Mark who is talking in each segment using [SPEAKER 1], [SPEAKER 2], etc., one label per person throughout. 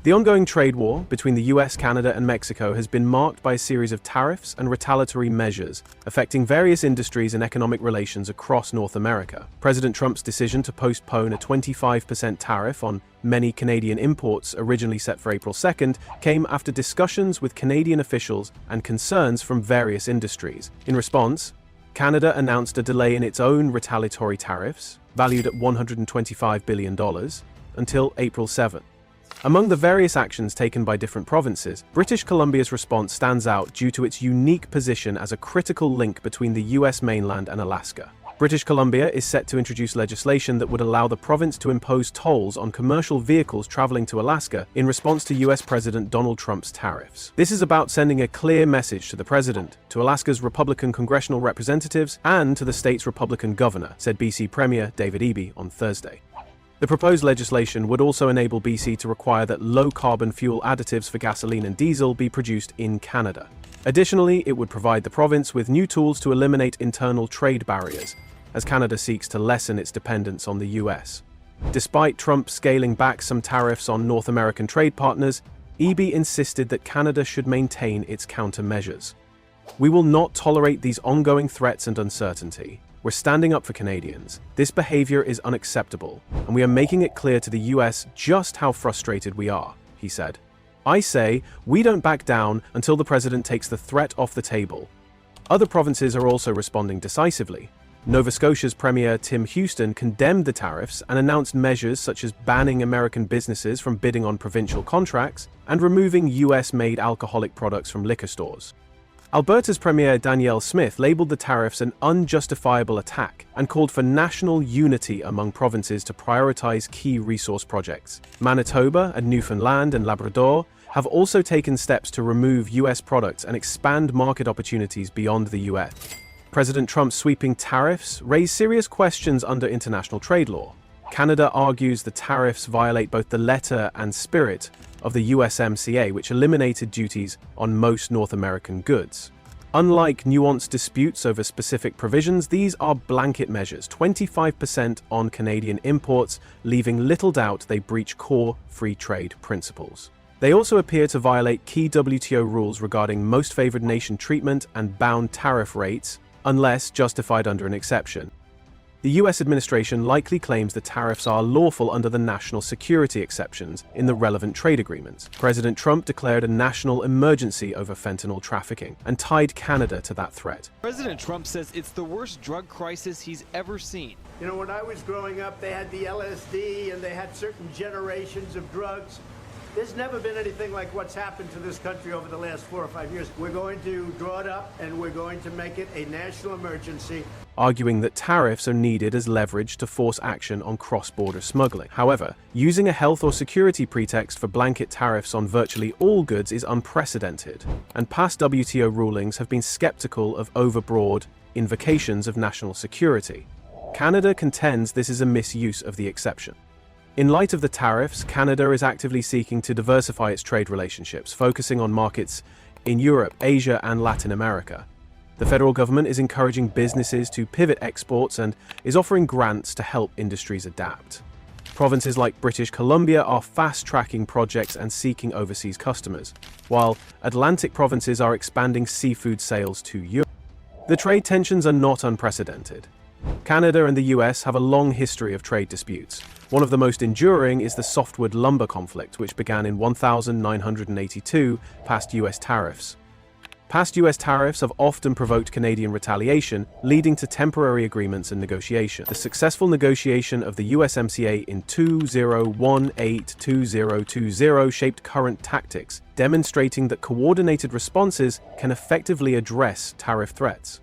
[SPEAKER 1] The ongoing trade war between the US, Canada, and Mexico has been marked by a series of tariffs and retaliatory measures affecting various industries and economic relations across North America. President Trump's decision to postpone a 25% tariff on many Canadian imports originally set for April 2nd came after discussions with Canadian officials and concerns from various industries. In response, Canada announced a delay in its own retaliatory tariffs, valued at $125 billion, until April 7th. Among the various actions taken by different provinces, British Columbia's response stands out due to its unique position as a critical link between the US mainland and Alaska. British Columbia is set to introduce legislation that would allow the province to impose tolls on commercial vehicles traveling to Alaska in response to US President Donald Trump's tariffs. This is about sending a clear message to the president, to Alaska's Republican congressional representatives, and to the state's Republican governor, said BC Premier David Eby on Thursday. The proposed legislation would also enable BC to require that low-carbon fuel additives for gasoline and diesel be produced in Canada. Additionally, it would provide the province with new tools to eliminate internal trade barriers, as Canada seeks to lessen its dependence on the US. Despite Trump scaling back some tariffs on North American trade partners, Eby insisted that Canada should maintain its countermeasures. "We will not tolerate these ongoing threats and uncertainty. We're standing up for Canadians. This behavior is unacceptable, and we are making it clear to the US just how frustrated we are," he said. "I say, we don't back down until the president takes the threat off the table." Other provinces are also responding decisively. Nova Scotia's Premier Tim Houston condemned the tariffs and announced measures such as banning American businesses from bidding on provincial contracts and removing US-made alcoholic products from liquor stores. Alberta's Premier Danielle Smith labeled the tariffs an unjustifiable attack and called for national unity among provinces to prioritize key resource projects. Manitoba and Newfoundland and Labrador have also taken steps to remove US products and expand market opportunities beyond the US. President Trump's sweeping tariffs raise serious questions under international trade law. Canada argues the tariffs violate both the letter and spirit of the USMCA, which eliminated duties on most North American goods. Unlike nuanced disputes over specific provisions, these are blanket measures, 25% on Canadian imports, leaving little doubt they breach core free trade principles. They also appear to violate key WTO rules regarding most favored nation treatment and bound tariff rates, unless justified under an exception. The US administration likely claims the tariffs are lawful under the national security exceptions in the relevant trade agreements. President Trump declared a national emergency over fentanyl trafficking and tied Canada to that threat.
[SPEAKER 2] President Trump says it's the worst drug crisis he's ever seen.
[SPEAKER 3] You know, when I was growing up, they had the LSD and they had certain generations of drugs. There's never been anything like what's happened to this country over the last 4 or 5 years. We're going to draw it up and we're going to make it a national emergency.
[SPEAKER 1] Arguing that tariffs are needed as leverage to force action on cross-border smuggling. However, using a health or security pretext for blanket tariffs on virtually all goods is unprecedented, and past WTO rulings have been skeptical of overbroad invocations of national security. Canada contends this is a misuse of the exception. In light of the tariffs, Canada is actively seeking to diversify its trade relationships, focusing on markets in Europe, Asia, and Latin America. The federal government is encouraging businesses to pivot exports and is offering grants to help industries adapt. Provinces like British Columbia are fast-tracking projects and seeking overseas customers, while Atlantic provinces are expanding seafood sales to Europe. The trade tensions are not unprecedented. Canada and the US have a long history of trade disputes. One of the most enduring is the softwood lumber conflict, which began in 1982 past US tariffs. Past US tariffs have often provoked Canadian retaliation, leading to temporary agreements and negotiation. The successful negotiation of the USMCA in 2018-2020 shaped current tactics, demonstrating that coordinated responses can effectively address tariff threats.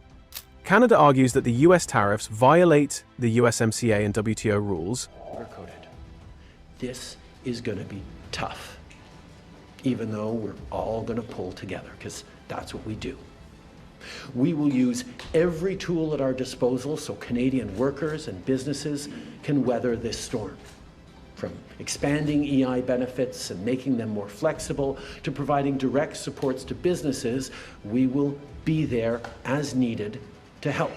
[SPEAKER 1] Canada argues that the US tariffs violate the USMCA and WTO rules.
[SPEAKER 4] This is going to be tough, even though we're all going to pull together, because that's what we do. We will use every tool at our disposal so Canadian workers and businesses can weather this storm. From expanding EI benefits and making them more flexible to providing direct supports to businesses, we will be there as needed to help.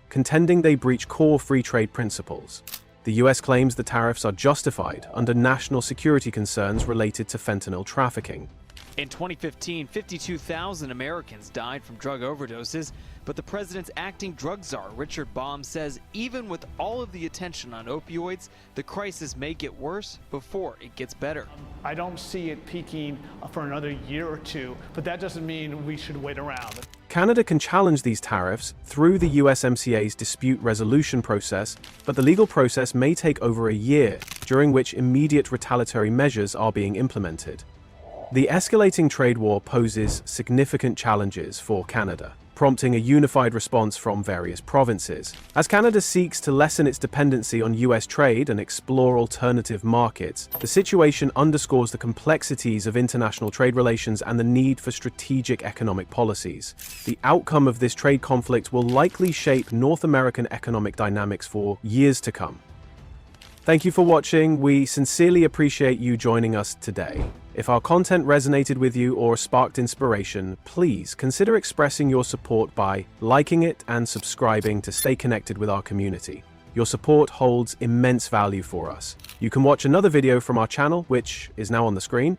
[SPEAKER 1] Contending they breach core free trade principles. The US claims the tariffs are justified under national security concerns related to fentanyl trafficking.
[SPEAKER 2] In 2015, 52,000 Americans died from drug overdoses, but the president's acting drug czar, Richard Baum, says even with all of the attention on opioids, the crisis may get worse before it gets better.
[SPEAKER 5] I don't see it peaking for another year or two, but that doesn't mean we should wait around.
[SPEAKER 1] Canada can challenge these tariffs through the USMCA's dispute resolution process, but the legal process may take over a year, during which immediate retaliatory measures are being implemented. The escalating trade war poses significant challenges for Canada, prompting a unified response from various provinces. As Canada seeks to lessen its dependency on US trade and explore alternative markets, the situation underscores the complexities of international trade relations and the need for strategic economic policies. The outcome of this trade conflict will likely shape North American economic dynamics for years to come. Thank you for watching. We sincerely appreciate you joining us today. If our content resonated with you or sparked inspiration, please consider expressing your support by liking it and subscribing to stay connected with our community. Your support holds immense value for us. You can watch another video from our channel, which is now on the screen,